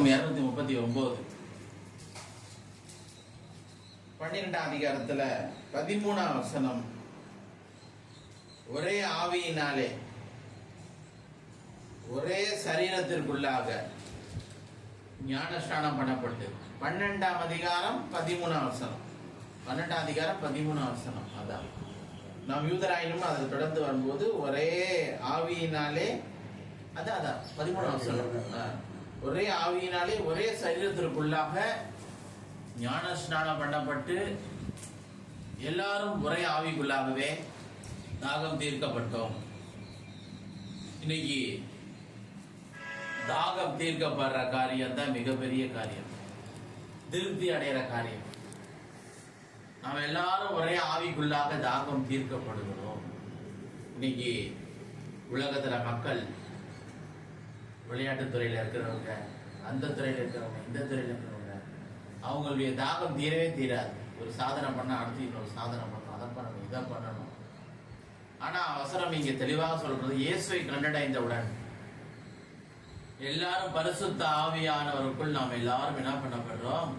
பக்கம் 239 12ஆம் அதிகாரத்துல 13ஆம் வசனம். ஒரே ஆவியினாலே ஒரே சரீரத்திற்குள்ளாக ஞானஸ்நானம் பண்ணப்பட்டு 12ஆம் அதிகாரம் 13ஆம் வசனம். 12ஆம் அதிகாரம் 13ஆம் வசனம். அதான் நாம் யூதராயினும் அதில் தொடர்ந்து வரும்போது ஒரே ஆவியினாலே அதான் 13ஆம் வசனம். ஒரே ஆவியினாலே ஒரே சரீரத்திற்குள்ளாக ஞான ஸ்நானம் பண்ணப்பட்டு எல்லாரும் ஒரே ஆவிக்குள்ளாகவே தாகம் தீர்க்கப்பட்டோம். இன்னைக்கு தாகம் தீர்க்கப்படுற காரியம் தான் மிகப்பெரிய காரியம், திருப்தி அடைகிற காரியம். நாம் எல்லாரும் ஒரே ஆவிக்குள்ளாக தாகம் தீர்க்கப்படுகிறோம். இன்னைக்கு உலகத்துல மக்கள் விளையாட்டுத்துறையில இருக்கிறவங்க, அந்த துறையில இருக்கிறவங்க, இந்த துறையில இருக்கிறவங்க, அவங்களுடைய தாகம் தீரவே தீராது. ஒரு சாதனை பண்ண அடுத்து இன்னொரு சாதனை பண்ணணும், அதை பண்ணணும், இதை பண்ணணும். ஆனா அவசரம் இங்க தெளிவாக சொல்றது, இயேசுவை கண்டடைந்தவுடன் எல்லாரும் பரிசுத்த ஆவியானவருக்குள் நாம் எல்லாரும் என்ன பண்ணப்படுறோம்,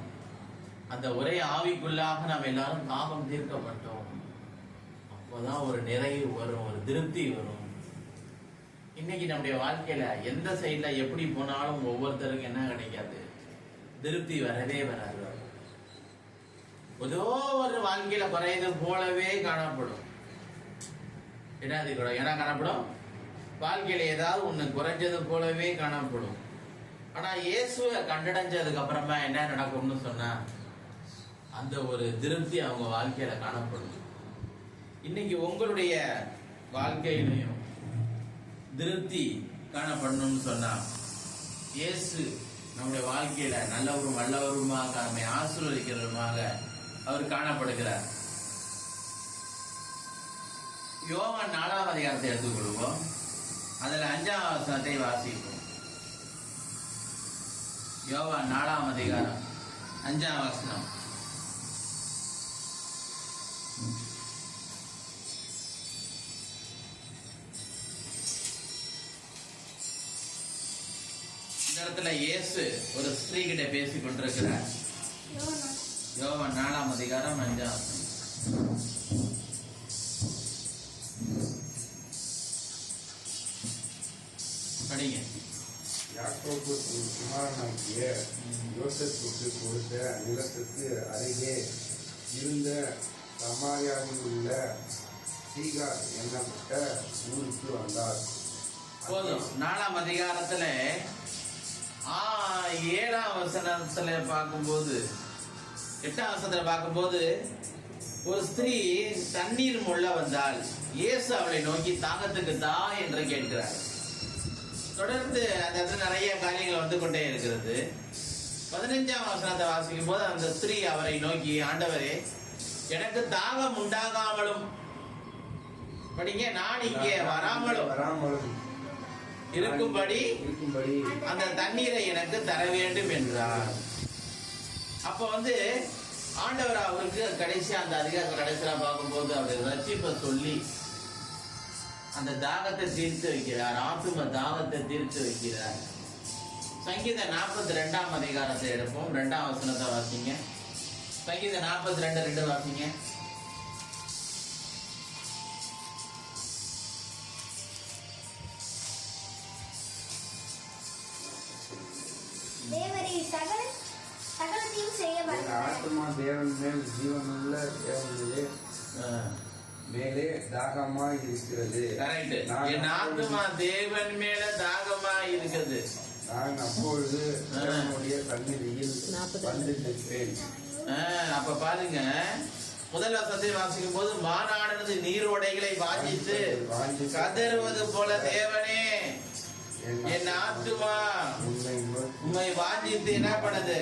அந்த ஒரே ஆவிக்குள்ளாக நாம் எல்லாரும் தாகம் தீர்க்கப்பட்டோம். அப்போதான் ஒரு நிறைவு வரும், ஒரு திருப்தி வரும். இன்னைக்கு நம்முடைய வாழ்க்கையில எந்த சைட்ல எப்படி போனாலும் ஒவ்வொருத்தருக்கும் என்ன கிடைக்காது, திருப்தி வரவே வராது. ஏதோ ஒரு வாழ்க்கையில குறையது போலவே காணப்படும். என்னது கூட என்ன காணப்படும், வாழ்க்கையில ஏதாவது ஒண்ணு குறைஞ்சது போலவே காணப்படும். ஆனா இயேசுவை கண்டடைஞ்சதுக்கு அப்புறமா என்ன நடக்கும்னு சொன்னா, அந்த ஒரு திருப்தி அவங்க வாழ்க்கையில காணப்படும். இன்னைக்கு உங்களுடைய வாழ்க்கையிலையும் திருப்தி காணப்படணும்னு சொன்னா, இயேசு நம்முடைய வாழ்க்கையில நல்லவரும் வல்லவருமாக நம்மை ஆசீர்வதிக்கிறவருமாக அவர் காணப்படுகிறார். யோவான் 4ஆம் அதிகாரத்தை எடுத்துக்கொள்வோம். அதுல 5ஆம் வசனத்தை வாசிப்போம். யோவான் 4ஆம் அதிகாரம் 5ஆம் வசனம். இந்த இடத்துல இயேசு ஒரு ஸ்திரீ கிட்ட பேசிக் கொண்டிருக்கிறார். யோவான் 4ஆம் அதிகாரம் 5ஆம் வசனம் படிங்க. யாக்கோபு குமாரனாகிய யோசேப்புக்கு கொடுத்த நிலத்துக்கு அருகே இருந்த சமாரியாவில் உள்ள சீகார் என்னப்பட்ட ஊருக்கு வந்தார். போதும். 4ஆம் அதிகாரத்துல 7ஆம் வசனத்துல பார்க்கும்போது, 8ஆம் வசனத்துல பார்க்கும்போது, ஒரு ஸ்திரீ தண்ணீர் முள்ள வந்தால் இயேசு அவளை நோக்கி தாகத்துக்கு தா என்று கேட்கிறார். தொடர்ந்து அந்த இடத்துல நிறைய காரியங்கள் வந்து கொண்டே இருக்கிறது. 15ஆம் வசனத்தை வாசிக்கும் போது அந்த ஸ்திரீ அவரை நோக்கி, ஆண்டவரே, எனக்கு தாகம் உண்டாகாமலும் படிங்க, நான் இங்கே வராமலும் இருக்கும்படி அந்த தண்ணீரை எனக்கு தர வேண்டும் என்றார். அப்ப வந்து ஆண்டவர் அவருக்கு கடைசியா அந்த அதிகாரத்தை கடைசியா பார்க்கும்போது அவருக்கு ரட்சிப்பை சொல்லி அந்த தாகத்தை தீர்த்து வைக்கிறார், ஆத்தும தாகத்தை தீர்த்து வைக்கிறார். சங்கீதம் 42ஆம் அதிகாரத்தை எடுப்போம். 2ஆம் வசனத்தை வாசிங்க. சங்கீதம் 42:2 வாசிங்க. ஆத்மா தேவன் மேல் ஜீவனுள்ள தேவனுடைய மேலே தாகமாய் இருக்கிறது. என் ஆத்மா தேவன் மேல தாகமாய் இருக்கிறது. நான் அப்பொழுது தேவனுடைய சந்நிதியில் வந்து நிற்பேன். அப்ப பாருங்க, முதல் வசனத்தை வாசிக்கும் போது, மானானது நீரோடைகளை வாஞ்சித்து கதறுவது போல தேவனே என் ஆத்துமா உண்மை வாஞ்சித்து என்ன பண்ணுது,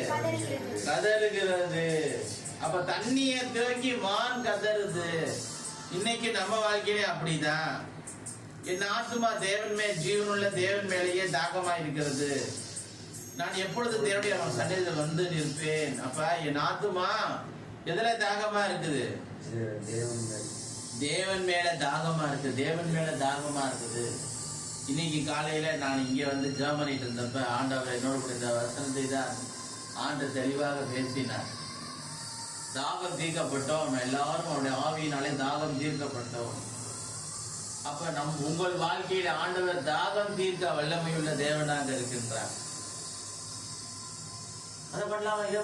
கதறுகிறது. அப்ப தண்ணிய துவக்கி மான் கதறுது. இன்னைக்கு நம்ம வாழ்க்கையிலே அப்படிதான். என் ஆத்துமா தேவன் மேல் ஜீவனுள்ள தேவன் மேலேயே தாகமா இருக்கிறது. நான் எப்பொழுது தேவனுடைய சன்னிதியில் வந்து நிற்பேன். அப்ப என் ஆத்துமா எதுல தாகமா இருக்குது, தேவன் மேல தாகமா இருக்கு, தேவன் மேல தாகமா இருக்குது. இன்னைக்கு காலையில நான் இங்க வந்து ஜெர்மனிட்டு இருந்தப்ப ஆண்டவர் என்னோட கூட இந்த வசனத்தை தான் ஆண்டு தெளிவாக பேசினார். தாகம் தீர்க்கப்பட்டோம், எல்லாரும் அவருடைய ஆவியினாலே தாகம் தீர்க்கப்பட்டோம். அப்ப உங்கள் வாழ்க்கையில ஆண்டவர் தாகம் தீர்க்க வல்லமையுள்ள தேவனாக இருக்கின்றார். அதை பண்ணலாமா, இதை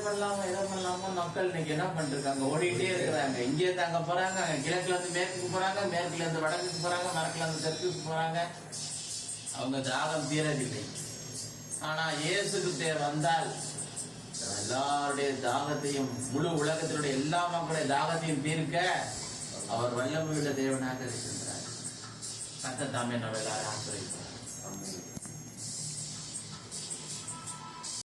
பண்ணலாமா மக்கள் இன்னைக்கு என்ன பண்ணிருக்காங்க, ஓடிட்டே இருக்கிறாங்க. இங்கே இருந்து அங்க போறாங்க, கிழக்குல இருந்து மேற்குக்கு போறாங்க, மேற்குல இருந்து வடக்குக்கு போறாங்க, வடக்குல இருந்து தெற்குக்கு போறாங்க. அவங்க தாகம் தீரவில்லை. ஆனா இயேசுக்கு வந்தால் எல்லாருடைய தாகத்தையும், முழு உலகத்தினுடைய எல்லா மக்களுடைய தாகத்தையும் தீர்க்க அவர் வல்லமையுள்ள தேவனாக இருக்கின்றார். கர்த்தர் தாமே நம்ம எல்லாரும் ஆசீர்வதிப்பார்.